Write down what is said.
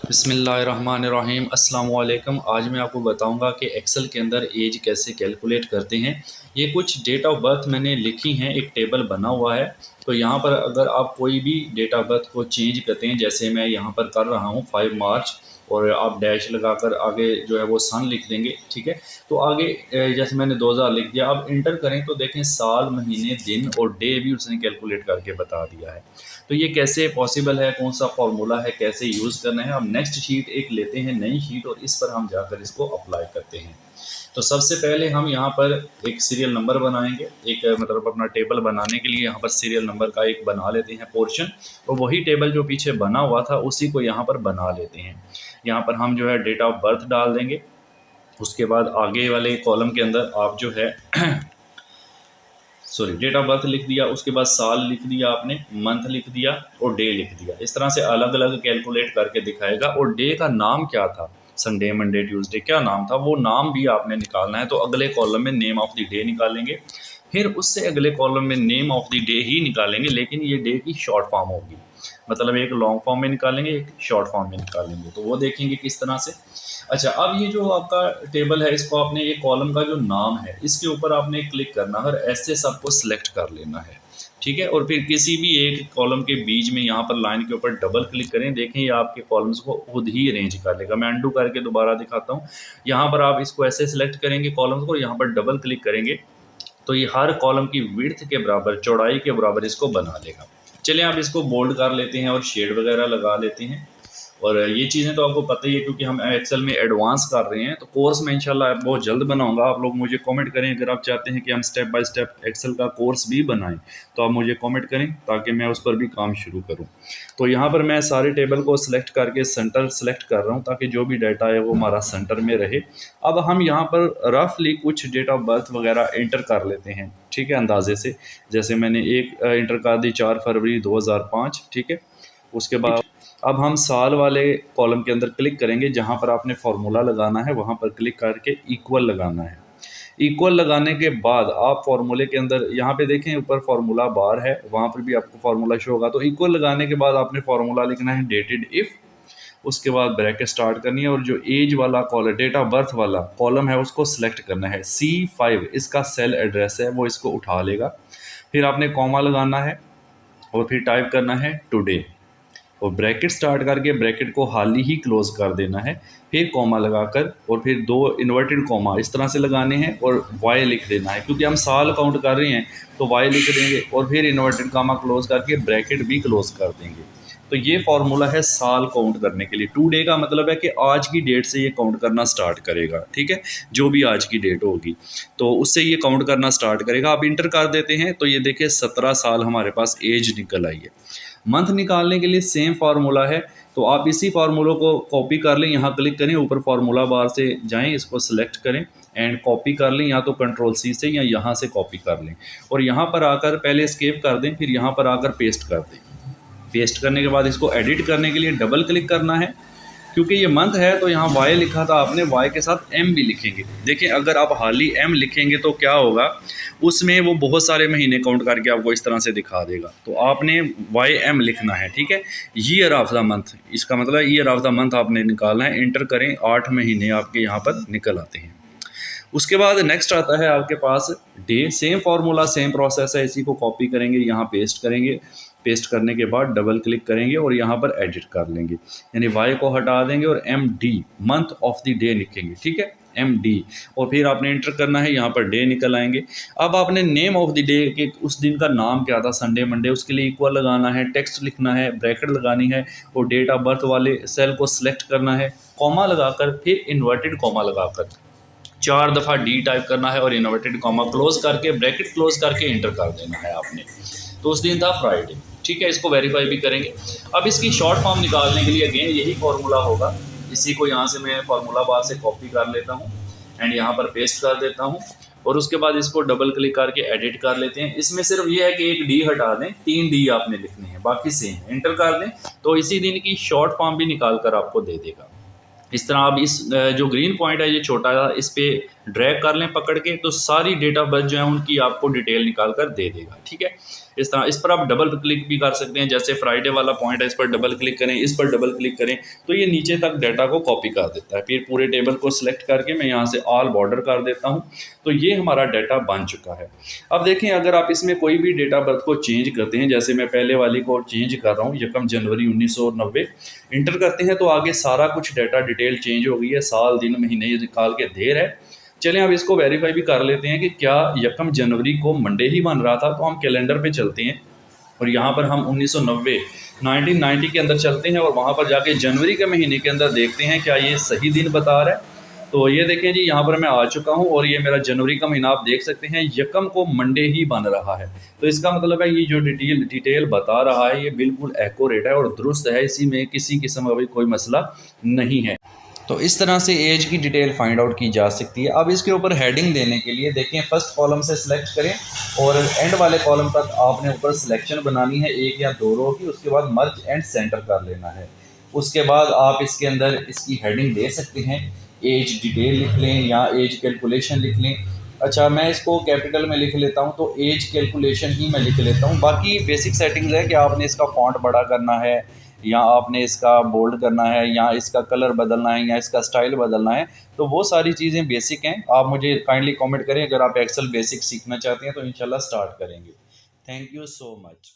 बिस्मिल्लाहिर्रहमानिर्रहीम अस्सलाम वालेकुम। आज मैं आपको बताऊंगा कि एक्सेल के अंदर एज कैसे कैलकुलेट करते हैं। ये कुछ डेट ऑफ बर्थ मैंने लिखी हैं, एक टेबल बना हुआ है। तो यहाँ पर अगर आप कोई भी डेट ऑफ बर्थ को चेंज करते हैं, जैसे मैं यहाँ पर कर रहा हूँ 5 मार्च, और आप डैश लगाकर आगे जो है वो सन लिख देंगे, ठीक है। तो आगे जैसे मैंने 2000 लिख दिया, अब इंटर करें तो देखें साल, महीने, दिन और डे भी उसने कैलकुलेट करके बता दिया है। तो ये कैसे पॉसिबल है, कौन सा फार्मूला है, कैसे यूज़ करना है। हम नेक्स्ट शीट एक लेते हैं, नई शीट, और इस पर हम जाकर इसको अप्लाई करते हैं। तो सबसे पहले हम यहाँ पर एक सीरियल नंबर बनाएंगे। एक मतलब अपना टेबल बनाने के लिए यहाँ पर सीरियल नंबर का एक बना लेते हैं पोर्शन, और वही टेबल जो पीछे बना हुआ था उसी को यहाँ पर बना लेते हैं। यहाँ पर हम जो है डेट ऑफ बर्थ डाल देंगे। उसके बाद आगे वाले कॉलम के अंदर आप जो है डेट ऑफ बर्थ लिख दिया, उसके बाद साल लिख दिया आपने, मंथ लिख दिया और डे लिख दिया। इस तरह से अलग अलग कैलकुलेट करके दिखाएगा। और डे का नाम क्या था, संडे, मंडे, ट्यूसडे, क्या नाम था, वो नाम भी आपने निकालना है। तो अगले कॉलम में नेम ऑफ द डे निकालेंगे, फिर उससे अगले कॉलम में नेम ऑफ द डे ही निकालेंगे, लेकिन ये डे की शॉर्ट फॉर्म होगी। मतलब एक लॉन्ग फॉर्म में निकालेंगे, एक शॉर्ट फॉर्म में निकालेंगे। तो वो देखेंगे किस तरह से। अच्छा, अब ये जो आपका टेबल है, इसको आपने, ये कॉलम का जो नाम है इसके ऊपर आपने क्लिक करना है और ऐसे सबको सिलेक्ट कर लेना है, ठीक है। और फिर किसी भी एक कॉलम के बीच में यहाँ पर लाइन के ऊपर डबल क्लिक करें, देखें ये आपके कॉलम्स को खुद ही अरेंज कर लेगा। मैं अंडू करके दोबारा दिखाता हूँ। यहाँ पर आप इसको ऐसे सिलेक्ट करेंगे कॉलम्स को, यहाँ पर डबल क्लिक करेंगे तो ये हर कॉलम की विड्थ के बराबर, चौड़ाई के बराबर इसको बना लेगा। चलिए आप इसको बोल्ड कर लेते हैं और शेड वगैरह लगा लेते हैं। और ये चीज़ें तो आपको पता ही है, क्योंकि हम एक्सेल में एडवांस कर रहे हैं। तो कोर्स में इंशाल्लाह बहुत जल्द बनाऊंगा। आप लोग मुझे कमेंट करें, अगर आप चाहते हैं कि हम स्टेप बाय स्टेप एक्सेल का कोर्स भी बनाएं तो आप मुझे कमेंट करें ताकि मैं उस पर भी काम शुरू करूं। तो यहाँ पर मैं सारे टेबल को सिलेक्ट करके सेंटर सेलेक्ट कर रहा हूँ ताकि जो भी डाटा है वो हमारा सेंटर में रहे। अब हम यहाँ पर रफली कुछ डेट ऑफ बर्थ वगैरह एंटर कर लेते हैं, ठीक है, अंदाजे से। जैसे मैंने एक एंटर कर दी 4 फरवरी 2005, ठीक है। उसके बाद अब हम साल वाले कॉलम के अंदर क्लिक करेंगे, जहाँ पर आपने फार्मूला लगाना है वहाँ पर क्लिक करके इक्वल लगाना है। इक्वल लगाने के बाद आप फार्मूले के अंदर यहाँ पे देखें ऊपर फार्मूला बार है, वहाँ पर भी आपको फार्मूला शो होगा। तो इक्वल लगाने के बाद आपने फार्मूला लिखना है डेटेड इफ़, उसके बाद ब्रैकेट स्टार्ट करनी है, और जो एज वाला कॉलम, डेट ऑफ बर्थ वाला कॉलम है उसको सिलेक्ट करना है। C5 इसका सेल एड्रेस है, वो इसको उठा लेगा। फिर आपने कॉमा लगाना है और फिर टाइप करना है टुडे, और ब्रैकेट स्टार्ट करके ब्रैकेट को हाल ही क्लोज कर देना है। फिर कॉमा लगाकर और फिर 2 इन्वर्टेड कॉमा इस तरह से लगाने हैं और वाई लिख देना है, क्योंकि हम साल काउंट कर रहे हैं तो वाई लिख देंगे और फिर इन्वर्टेड कॉमा क्लोज करके ब्रैकेट भी क्लोज कर देंगे। तो ये फार्मूला है साल काउंट करने के लिए। 2 डे का मतलब है कि आज की डेट से ये काउंट करना स्टार्ट करेगा, ठीक है। जो भी आज की डेट होगी तो उससे ये काउंट करना स्टार्ट करेगा। आप इंटर कर देते हैं तो ये देखिए 17 साल हमारे पास एज निकल आई है। मंथ निकालने के लिए सेम फार्मूला है, तो आप इसी फार्मूलों को कॉपी कर लें। यहाँ क्लिक करें, ऊपर फार्मूला बार से जाएं, इसको सिलेक्ट करें एंड कॉपी कर लें, या तो कंट्रोल-C से या यहाँ से कॉपी कर लें। और यहाँ पर आकर पहले एस्केप कर दें, फिर यहाँ पर आकर पेस्ट कर दें। पेस्ट करने के बाद इसको एडिट करने के लिए डबल क्लिक करना है। क्योंकि ये मंथ है तो यहाँ वाई लिखा था आपने, वाई के साथ एम भी लिखेंगे। देखिए अगर आप हाल ही एम लिखेंगे तो क्या होगा, उसमें वो बहुत सारे महीने काउंट करके आपको इस तरह से दिखा देगा। तो आपने वाई एम लिखना है, ठीक है। ईयर ऑफ द मंथ, इसका मतलब ईयर ऑफ द मंथ आपने निकालना है। इंटर करें, 8 महीने आपके यहाँ पर निकल आते हैं। उसके बाद नेक्स्ट आता है आपके पास day. Same formula, same process है। इसी को कॉपी करेंगे, यहाँ पेस्ट करेंगे। पेस्ट करने के बाद डबल क्लिक करेंगे और यहाँ पर एडिट कर लेंगे, यानी वाई को हटा देंगे और MD, month of the day लिखेंगे, ठीक है, MD। और फिर आपने इंटर करना है, यहाँ पर डे निकल आएंगे। अब आपने नेम ऑफ द डे के उस दिन का नाम क्या था, संडे, मंडे, उसके लिए इक्वल लगाना है, टेक्स्ट लिखना है, ब्रैकेट लगानी है और डेट ऑफ बर्थ वाले सेल को सिलेक्ट करना है, कॉमा लगाकर, फिर इन्वर्टेड कॉमा लगाकर 4 दफ़ा D टाइप करना है और इन्वर्टेड कॉमा क्लोज करके ब्रैकेट क्लोज करके इंटर कर देना है आपने। तो उस दिन था फ्राइडे, ठीक है। इसको वेरीफाई भी करेंगे। अब इसकी शॉर्ट फॉर्म निकालने के लिए अगेन यही फार्मूला होगा। इसी को यहाँ से मैं फार्मूला बार से कॉपी कर लेता हूँ एंड यहाँ पर पेस्ट कर देता हूँ, और उसके बाद इसको डबल क्लिक करके एडिट कर लेते हैं। इसमें सिर्फ ये है कि एक D हटा दें, 3 D आपने लिखने हैं, बाकी सेम। एंटर कर दें तो इसी दिन की शॉर्ट फॉर्म भी निकाल कर आपको दे देगा। इस तरह आप इस जो ग्रीन पॉइंट है ये छोटा, इस पर ड्रैग कर लें पकड़ के, तो सारी डेट ऑफ बर्थ जो है उनकी आपको डिटेल निकाल कर दे देगा। ठीक है, इस तरह इस पर आप डबल क्लिक भी कर सकते हैं। जैसे फ्राइडे वाला पॉइंट है, इस पर डबल क्लिक करें, इस पर डबल क्लिक करें, तो ये नीचे तक डाटा को कॉपी कर देता है। फिर पूरे टेबल को सिलेक्ट करके मैं यहाँ से ऑल बॉर्डर कर देता हूँ, तो ये हमारा डाटा बन चुका है। अब देखें, अगर आप इसमें कोई भी डेट ऑफ बर्थ को चेंज करते हैं, जैसे मैं पहले वाली को चेंज कर रहा हूँ, 1 जनवरी 1990 इंटर करते हैं, तो आगे सारा कुछ डाटा डिटेल चेंज हो गई है, साल दिन महीने निकाल के दे रहा है। चलें अब इसको वेरीफाई भी कर लेते हैं कि क्या 1 जनवरी को मंडे ही बन रहा था। तो हम कैलेंडर पे चलते हैं और यहाँ पर हम 1990 के अंदर चलते हैं और वहाँ पर जाके जनवरी के महीने के अंदर देखते हैं क्या ये सही दिन बता रहा है। तो ये देखें जी, यहाँ पर मैं आ चुका हूँ और ये मेरा जनवरी का महीना आप देख सकते हैं 1 को मंडे ही बन रहा है। तो इसका मतलब है ये जो डिटेल बता रहा है ये बिल्कुल एक्यूरेट है और दुरुस्त है, इसी में किसी किस्म का भी कोई मसला नहीं है। तो इस तरह से एज की डिटेल फाइंड आउट की जा सकती है। अब इसके ऊपर हेडिंग देने के लिए देखें, फर्स्ट कॉलम से सिलेक्ट करें और एंड वाले कॉलम तक आपने ऊपर सिलेक्शन बनानी है 1 या 2 रो की। उसके बाद मर्ज एंड सेंटर कर लेना है। उसके बाद आप इसके अंदर इसकी हेडिंग दे सकते हैं, एज डिटेल लिख लें या एज कैलकुलेशन लिख लें। अच्छा, मैं इसको कैपिटल में लिख लेता हूँ, तो एज कैलकुलेशन ही मैं लिख लेता हूँ। बाकी बेसिक सेटिंग्स है कि आपने इसका फॉन्ट बड़ा करना है या आपने इसका बोल्ड करना है या इसका कलर बदलना है या इसका स्टाइल बदलना है, तो वो सारी चीज़ें बेसिक हैं। आप मुझे काइंडली कमेंट करें अगर आप एक्सेल बेसिक सीखना चाहते हैं, तो इंशाल्लाह स्टार्ट करेंगे। Thank you so much.